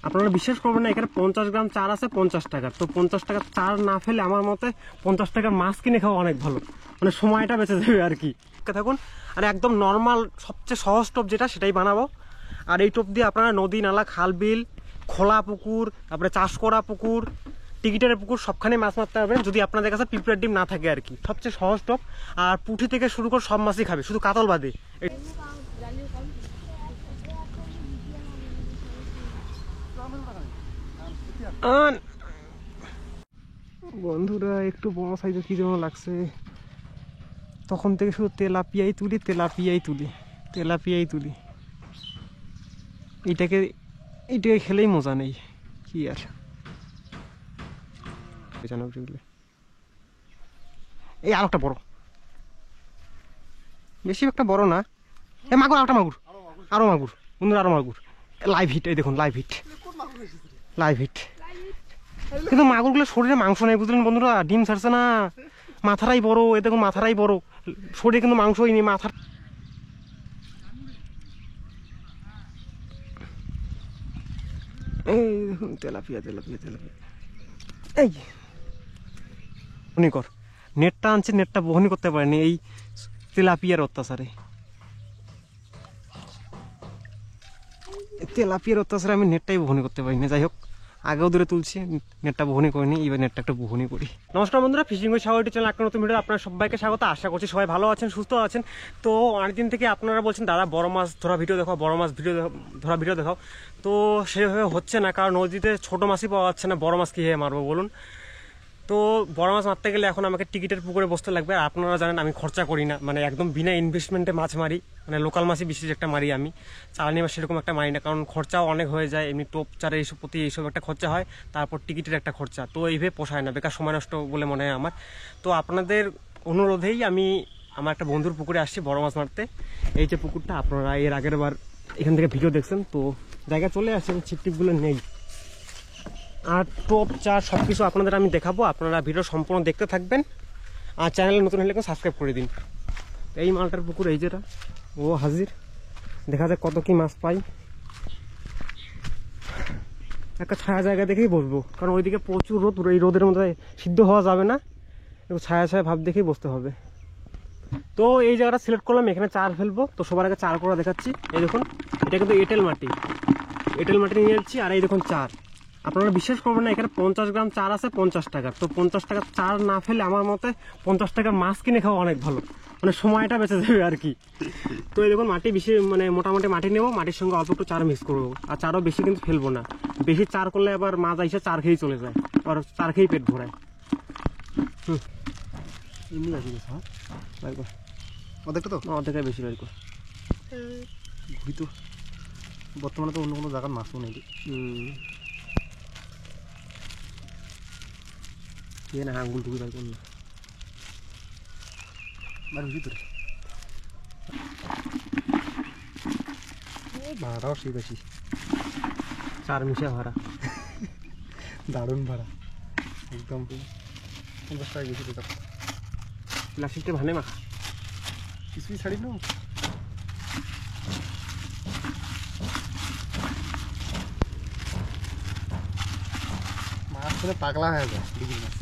আপনারা বিশ্বাস করবেন না, এখানে 50 গ্রাম চার আছে 50 টাকার। তো 50 টাকার চার না ফেলে আমার মতে 50 টাকার মাছ কিনে খাওয়া অনেক ভালো, মানে সময়টা বেঁচে যাবে আর কি। থাকুন। আর একদম নর্মাল সবচেয়ে সহজ টোপ যেটা সেটাই বানাবো। আর এই টোপ দিয়ে আপনারা নদী নালা খাল বিল খোলা পুকুর তারপরে চাষ করা পুকুর টিকিটের পুকুর সবখানে মাছ মারতে পারবেন, যদি আপনাদের কাছে পিঁপড়ার ডিম না থাকে আর কি। সবচেয়ে সহজ টোপ। আর পুঁটি থেকে শুরু করে সব মাছই খাবে, শুধু কাতল বাদে। বন্ধুরা একটু বড় সাইজের কি যেন লাগছে, তখন থেকে শুধু তেলাপিয়াই তুলি তেলাপিয়াই তুলি তেলাপিয়াই তুলি। এটাকে খেলেই মজা নেই কি আর। এই আর একটা বড়, বেশি একটা বড় না। এই মাগুর আরেকটা মাগুর, আরো মাগুর বন্ধুরা, আরো মাগুর। লাইভ হিট, এই দেখুন লাইভ হিট, লাইভ হিট। কিন্তু মাগুরগুলো শরীরে মাংস নেই বুঝলেন বন্ধুরা, ডিম ছাড়ছে না, মাথাটাই বড়। এ দেখুন মাথাটাই বড়, শরীরে কিন্তু মাংসই নেই মাথা। এই দেখুন তেলাপিয়া তেলাপিয়া তেলাপিয়া। এই বহনি কর, নেটটা আনছে, নেটটা বহনি করতে পারেনি এই তেলাপিয়ার অত্যাচারে। তেলাপিয়ার অত্যাচারে আমি নেটটাই বহনি করতে পারিনি। যাই হোক, আগেও দূরে তুলছি, নেটটা বহনি করিনি, এবার নেটটা একটা বহনি করি। নমস্কার বন্ধুরা, ফিশিং উইথ সাগর চ্যানেল একটা নতুন ভিডিও আপনার সবাইকে স্বাগত। আশা করছি সবাই ভালো আছেন, সুস্থ আছেন। তো অনেকদিন থেকে আপনারা বলছেন দাদা বড় মাছ ধরা ভিডিও দেখাও, বড় মাছ ধরা ভিডিও দেখাও। তো সেভাবে হচ্ছে না, কারণ নদীতে ছোট মাছই পাওয়া যাচ্ছে না, বড় মাছ কীভাবে মারবো বলুন। তো বড় মাছ মারতে গেলে এখন আমাকে টিকিটের পুকুরে বসতে লাগবে। আর আপনারা জানেন আমি খরচা করি না, মানে একদম বিনা ইনভেস্টমেন্টে মাছ মারি, মানে লোকাল মাছই বিশেষ একটা মারি আমি, চালানি মাছ সেরকম একটা মারি না, কারণ খরচাও অনেক হয়ে যায়। এমনি টোপ চারে এইসব প্রতি এইসব একটা খরচা হয়, তারপর টিকিটের একটা খরচা, তো এইভাবে পোষায় না, বেকার সময় নষ্ট বলে মনে হয় আমার। তো আপনাদের অনুরোধেই আমি আমার একটা বন্ধুর পুকুরে আসছি বড় মাছ মারতে। এই যে পুকুরটা, আপনারা এর আগের বার এখান থেকে ভিডিও দেখছেন, তো জায়গা চলে আসেন, ছিপটিপগুলো নেই। আর টোপ চার সব কিছু আপনাদের আমি দেখাবো, আপনারা ভিডিও সম্পূর্ণ দেখতে থাকবেন। আর চ্যানেলে নতুন হলে সাবস্ক্রাইব করে দিন। এই মালটার পুকুর, এই যেটা ও হাজির, দেখা যাক কত কি মাছ পাই। একটা ছায়া জায়গা দেখেই বসবো, কারণ ওইদিকে প্রচুর রোদ, এই রোদের মধ্যে সিদ্ধ হওয়া যাবে না, একটু ছায়া ছায়া ভাব দেখেই বসতে হবে। তো এই জায়গাটা সিলেক্ট করলাম, এখানে চার ফেলবো। তো সবার আগে চার করা দেখাচ্ছি। এই দেখুন, এটা কিন্তু এঁটেল মাটি, এঁটেল মাটি নিয়ে যাচ্ছি। আর এই দেখুন চার, আপনারা বিশ্বাস করবেন না, এখানে 50 গ্রাম চার আছে 50 টাকার। তো 50 টাকার চার না ফেলে আমার মতে 50 টাকার মাছ কিনে খাওয়া অনেক ভালো, মানে সময়টা বেঁচে যাবে আর কি। তো এই দেখুন মাটি বেশি, মানে মোটামুটি মাটি নেবো, মাটির সঙ্গে অল্প একটু চার মিক্স করবো। আর চারও বেশি কিন্তু ফেলবো না, বেশি চার করলে আবার মাছ আইসে চার খেয়েই চলে যায়, আর চার খেয়েই পেট ভরায়। এমনি আছে অর্ধেকটা, তো অর্ধেকটা বেশি বাইর কর। ঘুরি তো বর্তমানে তো অন্য কোনো জায়গার মাছও নেই। না আঙ্গুল টুকু বাইর করুন না, ভিতরে ভাড়াটাও সেই বেশি, চার মিশা ভাড়া, দারুণ ভাড়া একদম। 50 টাকা বেশি তো প্লাস্টিকটা ভানে মাখা, কিছুই ছাড়ি না। মাছ করে পাগলা হয়ে যায় ডিগ্রি মাছ,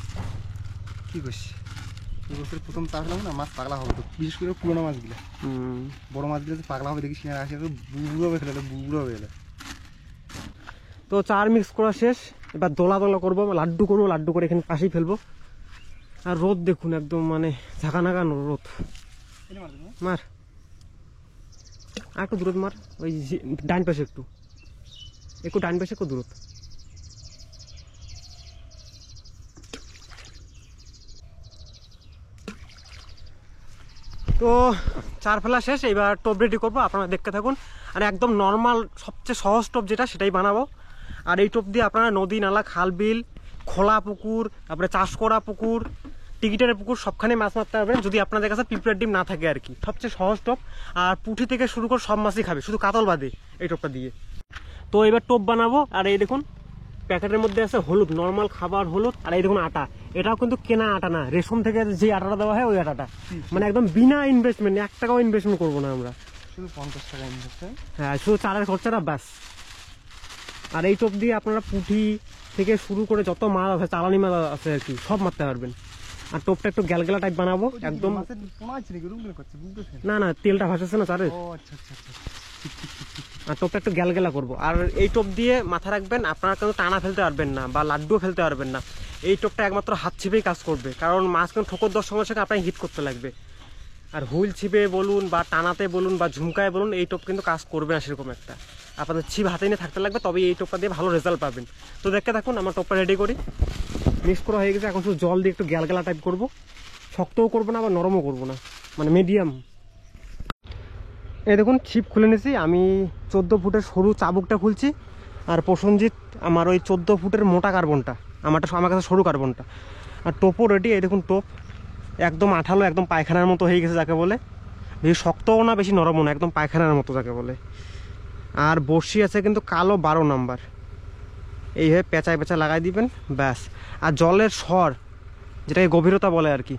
কি করছি বছর প্রথম চাষলাম না, মাছ পাগলা হবে। তো বিশেষ করে পুরোনো মাছগুলো, বড় মাছগুলো যে পাগলা হবে দেখি, সিনারে আসে বুড়ো হবে, ফেলে বুড়ো হয়ে গেলে। তো চার মিক্স করা শেষ, এবার দোলা দোলা করবো, লাড্ডু করবো, লাড্ডু করে এখানে পাশেই ফেলবো। আর রোদ দেখুন একদম, মানে ঝাঁকা নাগানো রোদ। মার আর একটু দূরত মার, ওই ডান পাশে একটু ডান পাশে একটু দূরত। তো চার ফেলা শেষ, এবার টোপ রেডি করবো, আপনারা দেখতে থাকুন। আর একদম নর্মাল সবচেয়ে সহজ টোপ যেটা সেটাই বানাবো। আর এই টোপ দিয়ে আপনারা নদী নালা খাল বিল খোলা পুকুর তারপরে চাষ করা পুকুর টিকিটের পুকুর সবখানে মাছ মারতে পারবেন, যদি আপনাদের কাছে পিঁপড়ার ডিম না থাকে আর কি। সবচেয়ে সহজ টোপ। আর পুঁটি থেকে শুরু করে সব মাছই খাবে, শুধু কাতল বাদে এই টোপটা দিয়ে। তো এবার টোপ বানাবো। আর এই দেখুন প্যাকেটের মধ্যে আছে হলুদ, নর্মাল খাবার হলুদ। আর এই দেখুন আটা, এটাও কিন্তু কেনা আটা না, রেশম থেকে যে আটাটা দেওয়া হয় ওই আটাটা, মানে একদম বিনা ইনভেস্টমেন্ট, 1 টাকাও ইনভেস্টমেন্ট করবো না আমরা, শুধু 50 টাকা ইনভেস্ট। হ্যাঁ, শুধু চারের খরচাটা ব্যাস। আর এই টোপ দিয়ে আপনারা পুঁটি থেকে শুরু করে যত মাছ আছে, চালানি মাছ আছে আর কি, সব মারতে পারবেন। আর টোপটা একটু গ্যালগেলা টাইপ বানাবো একদম। না না, তেলটা ভাসাচ্ছে না চারে। আর টোপটা একটু গ্যালগেলা করবো। আর এই টোপ দিয়ে মাথা রাখবেন, আপনারা কিন্তু টানা ফেলতে পারবেন না বা লাড্ডুও ফেলতে পারবেন না। এই টোপটা একমাত্র হাত ছিপেই কাজ করবে, কারণ মাছ কিন্তু ঠোকর দেওয়ার সঙ্গে সঙ্গে আপনাকে হিট করতে লাগবে। আর হুইল ছিপে বলুন বা টানাতে বলুন বা ঝুমকায় বলুন, এই টোপ কিন্তু কাজ করবে না সেরকম একটা। আপনাদের ছিপ হাতে নিয়ে থাকতে লাগবে, তবে এই টোপটা দিয়ে ভালো রেজাল্ট পাবেন। তো দেখতে থাকুন, আমার টোপটা রেডি করি। মিক্স করা হয়ে গেছে, এখন শুধু জল দিয়ে একটু গ্যালগেলা টাইপ করবো। শক্তও করবো না আবার নরমও করবো না, মানে মিডিয়াম। এই দেখুন ছিপ খুলে নিয়েছি আমি। 14 ফুটের সরু চাবুকটা খুলছি। আর প্রসেনজিৎ আমার ওই 14 ফুটের মোটা কার্বনটা, আমার কাছে সরু কার্বনটা। আর টোপও রেডি। এই দেখুন টোপ একদম আঠালো, একদম পায়খানার মতো হয়ে গেছে যাকে বলে। বেশি শক্তও না বেশি নরমও না, একদম পায়খানার মতো যাকে বলে। আর বড়শি আছে কিন্তু কালো 12 নাম্বার। এইভাবে পেঁচায় পেঁচা লাগাই দিবেন, ব্যাস। আর জলের স্বর, যেটাকে গভীরতা বলে আর কি,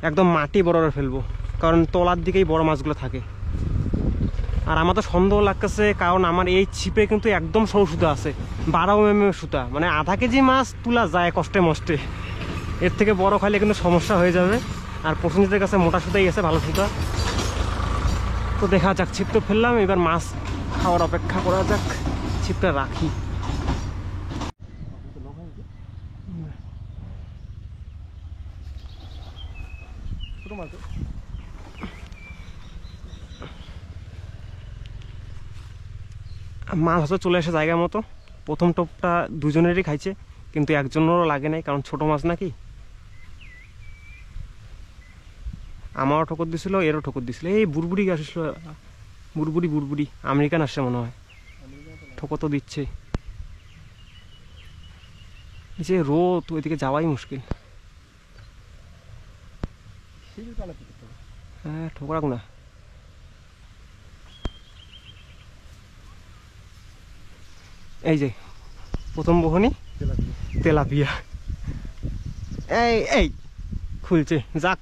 একদম মাটি বরাবর ফেলবো, কারণ তলার দিকেই বড় মাছগুলো থাকে। আর আমার তো সন্দেহ লাগতেছে, কারণ আমার এই ছিপে কিন্তু একদম সরু সুতা আছে, 12 mm সুতা, মানে আধা কেজি মাছ তোলা যায় কষ্টে মষ্টে। এর থেকে বড় খাইলে কিন্তু সমস্যা হয়ে যাবে। আর প্রসেনজিতের কাছে মোটা সুতাই আছে, ভালো সুতা। তো দেখা যাক, ছিপ তো ফেললাম, এবার মাছ খাওয়ার অপেক্ষা করা যাক। ছিপটা রাখি। মাছ হয়তো চলে আসে জায়গা মতো। প্রথম টোপটা দুজনেরই খাইছে, কিন্তু একজনেরও লাগে নাই, কারণ ছোট মাছ নাকি। আমারও ঠোকর দিছিল, এরও ঠোকর দিছিল। এই বুড়বুড়ি গাছ আসলো, বুড়বুড়ি আমেরিকান আসছে মনে হয়, ঠোকর তো দিচ্ছে। যে রোদ, ওইদিকে যাওয়াই মুশকিল। হ্যাঁ ঠোকরাক না। এই যে প্রথম বহনি তেলাপিয়া। এই এই খুলছে, যাক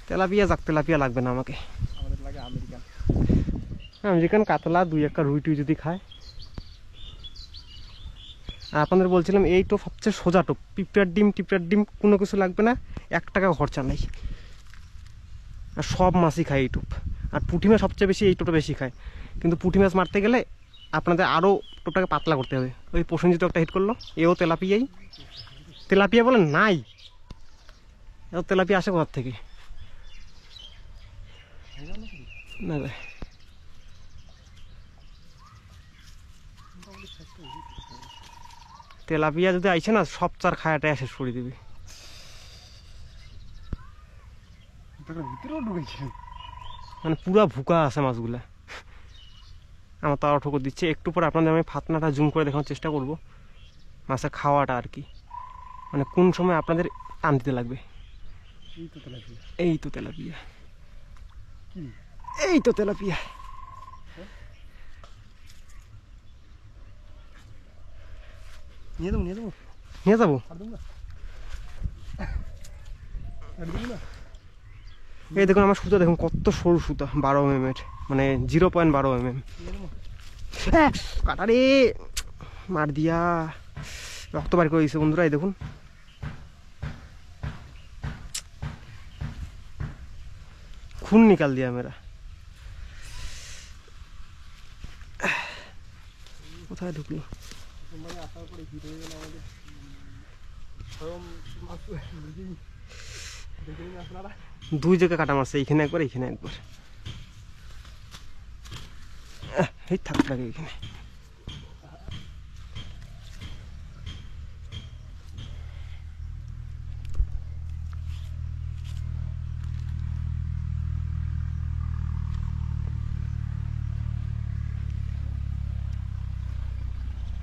তেলাপিয়া, যাক তেলাপিয়া লাগবে না আমাকে। আমেরিকান কাতলা, 2-1 রুই টুই যদি খায়। আর আপনাদের বলছিলাম এই টোপ সবচেয়ে সোজা টোপ, পিঁপড়ার ডিম কোনো কিছু লাগবে না, 1 টাকা খরচা নাই। আর সব মাছই খায় এই টোপ। আর পুঁটি মাছ সবচেয়ে বেশি এই টোপটা বেশি খায়, কিন্তু পুঁটি মাছ মারতে গেলে আপনাদের আরও টোপটাকে পাতলা করতে হবে। ওই প্রসেনজিৎ একটা হিট করলো, এও তেলাপিয়াই। তেলাপিয়া বলে নাই, এও তেলাপিয়া আসে কোথার থেকে না। তেলাপিয়া যদি আইছে না, সব চার খায়াটা শেষ করে দিবি। মানে পুরা ভুকা আছে মাছগুলা। আমার তাও ঠোকর দিচ্ছে। একটু পরে আপনাদের আমি ফাতনাটা জুম করে দেখানোর চেষ্টা করব, মাছের খাওয়াটা আর কি, মানে কোন সময় আপনাদের টান দিতে লাগবে। এই তো তেলাপিয়া, এই তো তেলাপিয়া। নিয়ে যাবো। এই দেখুন আমার সুতা, দেখুন কত সরু সুতা, 12 mm, মানে 0.12 mm। কাটারে মার দিয়া রক্ত বার করে দিয়েছে বন্ধুরা। এই দেখুন খুন নিকাল দিয়া মেরা। কোথায় ঢুকলো? 2 জায়গায় কাটা মারছে, এইখানে একবার এইখানে একবার। এই থাক লাগে এখানে।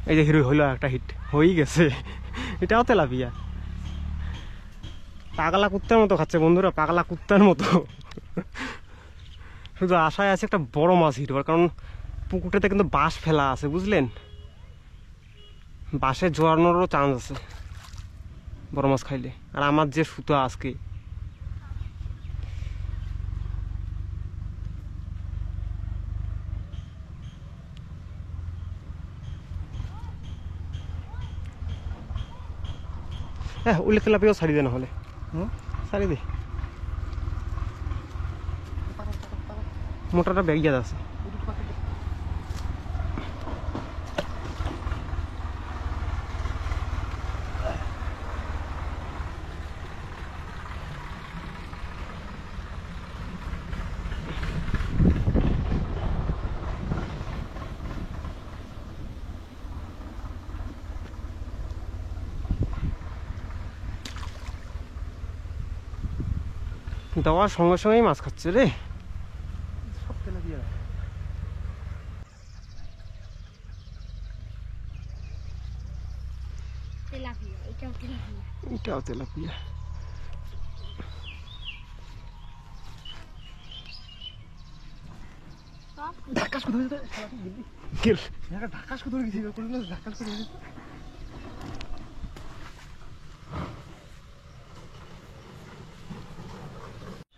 এই যে হিরো হইলো একটা হিট হয়ে গেছে, এটাও তেলাপিয়া। পাগলা কুত্তার মতো খাচ্ছে বন্ধুরা, পাগলা কুত্তার মতো। শুধু আশায় আছে একটা বড় মাছ হিট হওয়ার, কারণ পুকুরটাতে কিন্তু বাঁশ ফেলা আছে বুঝলেন, বাঁশে জোয়ানোরও চান্স আছে বড় মাছ খাইলে। আর আমার যে সুতা আজকে, হ্যাঁ উল্লে তেলাপিয়াও ছাড়ি দে না হলে ছাড়ি দে মোটাটা ব্যাগ যাদ আছে দেওয়ার সঙ্গে সঙ্গেই মাছ খাচ্ছে রে এটাও তেলাপিয়া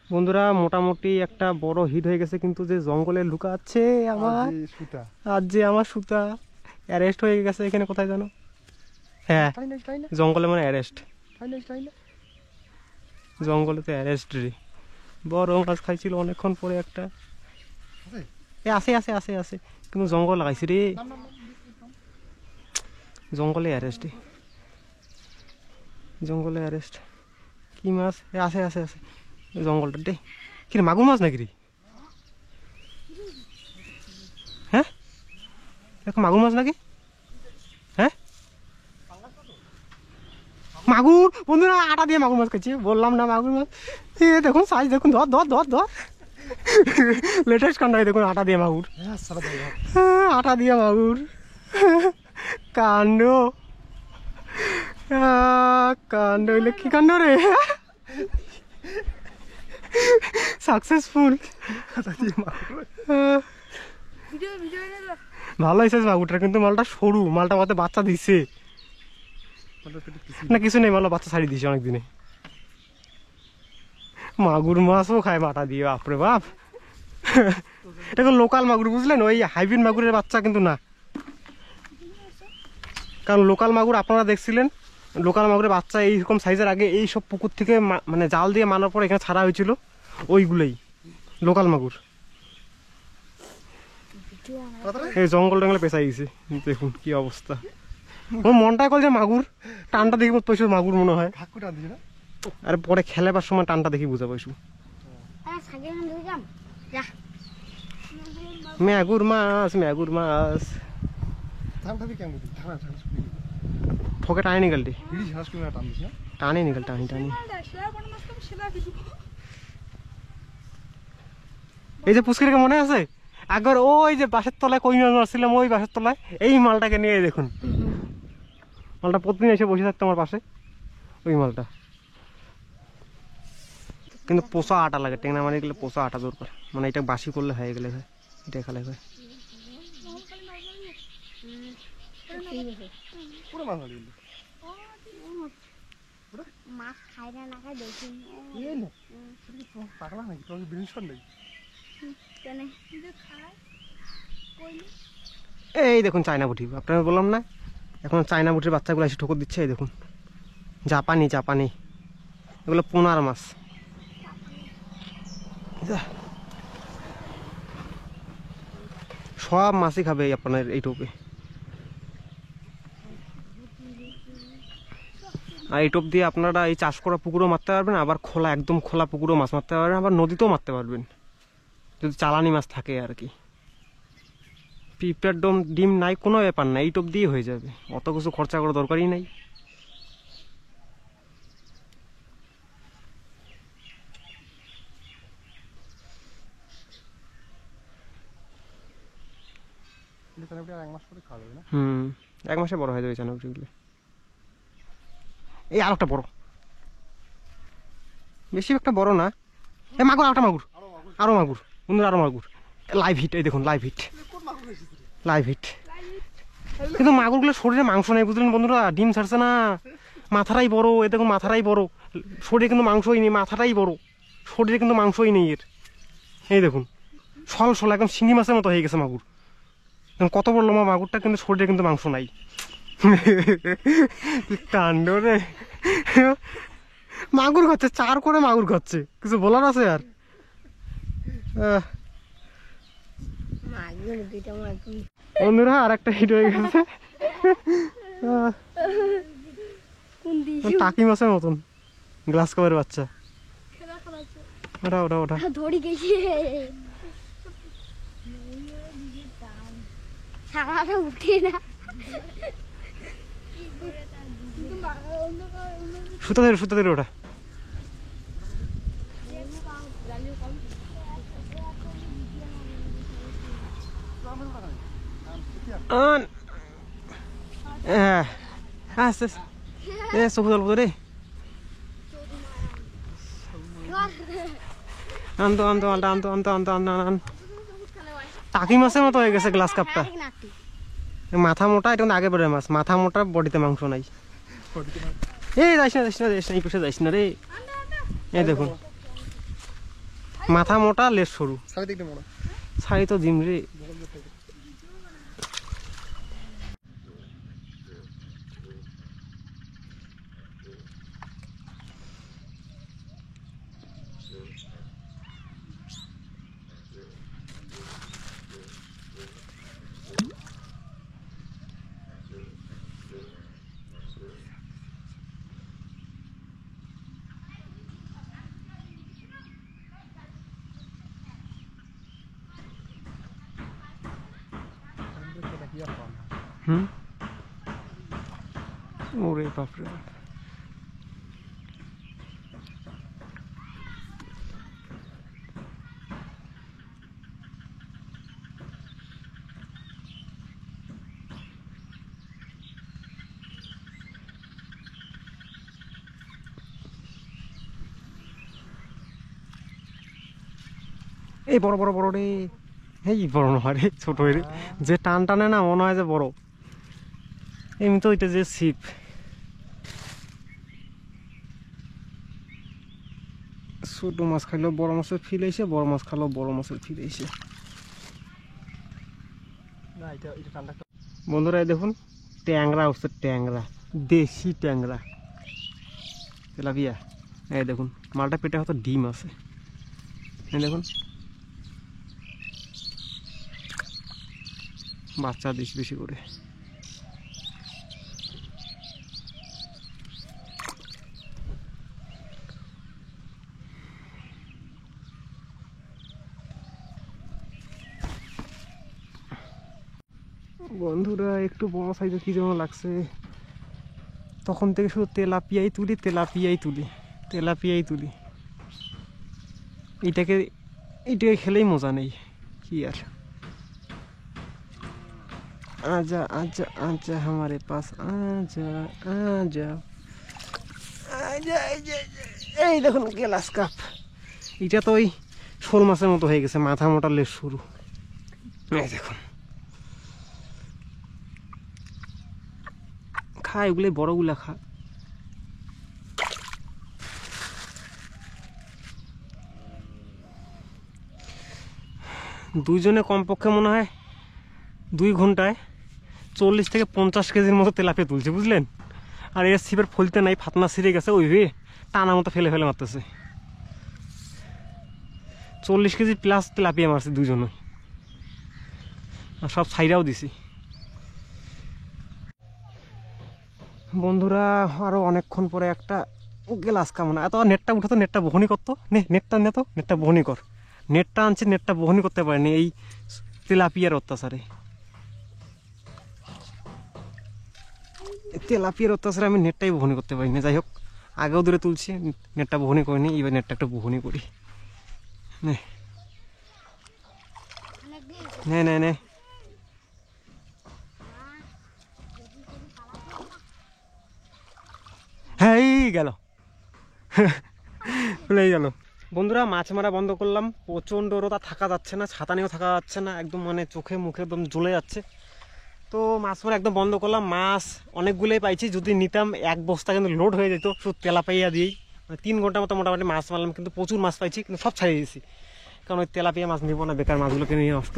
বন্ধুরা মোটামুটি একটা বড় হিট হয়ে গেছে কিন্তু যে জঙ্গলে লুকা আছে আমার আজ যে আমার সুতা অ্যারেস্ট হয়ে গেছে এখানে কোথায় জানো হ্যাঁ জঙ্গলে মানে অ্যারেস্ট জঙ্গলে তো অ্যারেস্ট রে বড় মাছ খাইছিল অনেকক্ষণ পরে একটা আছে আছে আছে আছে কিন্তু জঙ্গল লাগাইছি রে জঙ্গলে অ্যারেস্ট জঙ্গলে অ্যারেস্ট কি মাছ আছে আছে আছে জঙ্গলটা দে কি মাগুর মাছ নাকি রে হ্যাঁ মাগুর মাছ নাকি হ্যাঁ মাগুর বন্ধুরা আটা দিয়ে মাগুর মাছ খাচ্ছি বললাম না মাগুর মাছ দেখুন সাইজ দেখুন ধর ধর ধর ধর লেটেস্ট কাণ্ড দেখুন আটা দিয়ে মাগুর আটা দিয়ে মাগুর কাণ্ড কাণ্ড হইলে কি কাণ্ড রে সাকসেসফুল ভালো হয়েছে মাগুরটা কিন্তু মালটা সরু মালটা মাতে বাচ্চা দিছে না কিছু নেই মালটা বাচ্চা ছাড়ি দিছে অনেকদিনে মাগুর মাছও খায় বাটা দিয়ে বাপরে বাপ এটা লোকাল মাগুর বুঝলেন ওই হাইব্রিড মাগুরের বাচ্চা কিন্তু না কারণ লোকাল মাগুর আপনারা দেখছিলেন লোকাল মাগুরের বাচ্চা এইরকম সাইজের আগে এই সব পুকুর থেকে মানে জাল দিয়ে মারার পর এখানে ছাড়া হয়েছিল ওইগুলোই লোকাল মাগুর এই জঙ্গল টঙ্গলে পেঁচাই গেছে দেখুন কি অবস্থা ওর মনটাই কল যে মাগুর টানটা দেখি পয়সা মাগুর মনে হয় আর পরে খেলাবার সময় টানটা দেখি বুঝা পাইছু ম্যাগুর মাছ ম্যাগুর মাছ ফকে টানে নিকালটি টানে নিকাল টানি টানি এই যে পুষ্করিকে মনে আছে একবার ওই যে বাসের তলায় কই মাছ মারছিলাম ওই বাসের তলায় এই মালটাকে নিয়ে দেখুন মালটা প্রতিদিন এসে বসে থাকতো আমার পাশে ওই মালটা কিন্তু পোষা আটা লাগে টেংনা মারি গেলে পোষা আটা দরকার মানে এটা বাসি করলে হয়ে গেলে হয় এটা খেলে হয় এই দেখুন চায়না বুটি আপনারা বললাম না এখন চায়না বুটির বাচ্চাগুলো এসে ঠোকর দিচ্ছে এই দেখুন জাপানি জাপানি এগুলো পোনার মাছ সব মাছই খাবে আপনার এই টোপে আর এই টোপ দিয়ে আপনারা এই চাষ করা পুকুরও মারতে পারবেন আবার খোলা একদম খোলা পুকুরও মাছ মারতে পারবেন আবার নদীতেও মারতে পারবেন যদি চালানি মাছ থাকে আর কি পিঁপড়ার ডিম নাই কোনো ব্যাপার না এই টোপ দিয়ে হয়ে যাবে অত কিছু খরচা করার দরকারই নাই এক মাসে বড় হয়ে যাবে চানাগুলো এই আর একটা বড় বেশি একটা বড় না এ মাগুর আরেকটা মাগুর আরো মাগুর বন্ধুরা আরো মাগুর লাইভ হিট এই দেখুন লাইভ হিট লাইভ হিট কিন্তু মাগুরগুলো শরীরে মাংস নেই বুঝলেন বন্ধুরা ডিম ছাড়ছে না মাথাটাই বড় এ দেখুন মাথাটাই বড় শরীরে কিন্তু মাংসই নেই মাথাটাই বড় শরীরে কিন্তু মাংসই নেই এর এই দেখুন সল সল একদম শিঙি মাছের মতো হয়ে গেছে মাগুর কত বড় লম্বা মাগুরটা কিন্তু শরীরে কিন্তু মাংস নাই কাণ্ড রে, মাগুর খাচ্ছে, 4 করে মাগুর খাচ্ছে, কিছু বলার আছে আর? বন্ধুরা আর একটা হিট হয়ে গেছে, টাকি মাছের মতন, গ্লাস কাপের বাচ্চা। ওটা ওটা ওটা ধরি গেছি, সারাটা উঠে না। সুতা ধরে সুতা ধরে ওটা। চকু জল রে, আনতো আনতো আনতো আনতো আনতো আনতো আনতো আন। টাকি মাছের মতো হয়ে গেছে গ্লাস কাপটা, মাথা মোটা, এটা আগে বেড়ে মাছ, মাথা মোটা, বডিতে মাংস নাই। এই যাইস না যাইস না যাইস না, এই পাশে যাইস না রে। এই দেখুন, মাথা মোটা, লেজ সরু, ছাড়ি তো জিম রে। ওরে বাপরে, এই বড় বড় বড় রে, এই বড় নয় রে, ছোট রে, যে টান টানে না মনে হয় যে বড়, এমনি তো ওইটা যে ছিপ। ছোট মাছ খাইলেও বড় মাছের ফিল আইছে, বড় মাছ খাইলেও বড় মাছের ফিল আইছে। বন্ধুরা দেখুন, ট্যাংরা উঠছে, ট্যাংরা, দেশি ট্যাংরা, তেলাপিয়া। এই দেখুন, মালটা পেটে হয়তো ডিম আছে, এই দেখুন বাচ্চা বেশি বেশি করে। বন্ধুরা একটু বড় সাইজের কি যেন লাগছে, তখন থেকে শুধু তেলাপিয়াই তুলি, তেলাপিয়াই তুলি, তেলাপিয়াই তুলি। এইটাকে খেলেই মজা নেই কি আর। आजा आजा आजा हमारे पास, आजा आजा आजा आजा। এই দেখুন গ্লাস কাপ, এটা তো ওই শোল মাছের মতো হয়ে গেছে, মাথা মোটা, লেজ সরু। এই দেখুন, খা এগুলো, বড়গুলা খা। দুইজনে কমপক্ষে মনে হয় 2 ঘন্টায় 40 থেকে 50 কেজির মতো তেলাপিয়া তুলছে, বুঝলেন। আর এর ছিপের ফলতে নাই, ফাতনা ছিঁড়ে গেছে, ওই টানা মতো ফেলে ফেলে মারতেছে। 40 কেজি প্লাস তেলাপিয়া মারছে দুজনে, আর সব ছাইরাও দিছি। বন্ধুরা আরো অনেকক্ষণ পরে একটা গ্লাস কামনা, এত নেটটা উঠাতো, নেটটা বহনি করতো, নেটটা নে তো, নেটটা বহনি কর। নেটটা আনছি, নেটটা বহনি করতে পারেনি এই তেলাপিয়ার অত্যাচারে। তেলাপিয়ার অত্যাচারে আমি নেটটাই বহনি করতে পারিনি। যাই হোক, আগেও দূরে তুলছি, নেটটা বহনি করিনি, এবার নেটটা একটু বহনি করি। নে নে নে, হ্যাঁ গেল, ভুলেই গেল। বন্ধুরা মাছ মারা বন্ধ করলাম, প্রচণ্ড রোদা, থাকা যাচ্ছে না, ছাতা নিয়েও থাকা যাচ্ছে না, একদম মানে চোখে মুখে একদম জ্বলে যাচ্ছে। তো মাছ মারা একদম বন্ধ করলাম। মাছ অনেকগুলোই পাইছি, যদি নিতাম 1 বস্তা কিন্তু লোড হয়ে যেত শুধু তেলাপিয়া দিয়েই। মানে 3 ঘন্টা মতো মোটামুটি মাছ মারলাম, কিন্তু প্রচুর মাছ পাইছি, কিন্তু সব ছাড়িয়ে দিয়েছি। কারণ ওই তেলাপিয়া মাছ নিবো না, বেকার মাছগুলোকে নিয়ে নষ্ট।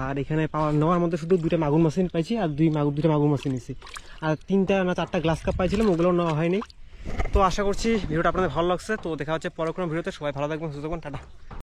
আর এখানে নেওয়ার মধ্যে শুধু 2টা মাগুর মাছ পাইছি, আর 2টা মাগুর মাছ নিয়েছি, আর 3টা না 4টা গ্লাস কাপ পাইছিলাম, ওগুলো নেওয়া হয়নি। তো আশা করছি ভিডিওটা আপনাদের ভালো লাগছে। তো দেখা হচ্ছে পরে কোনো ভিডিওতে, সবাই ভালো থাকবেন, সুস্থ থাকবেন, টাটা।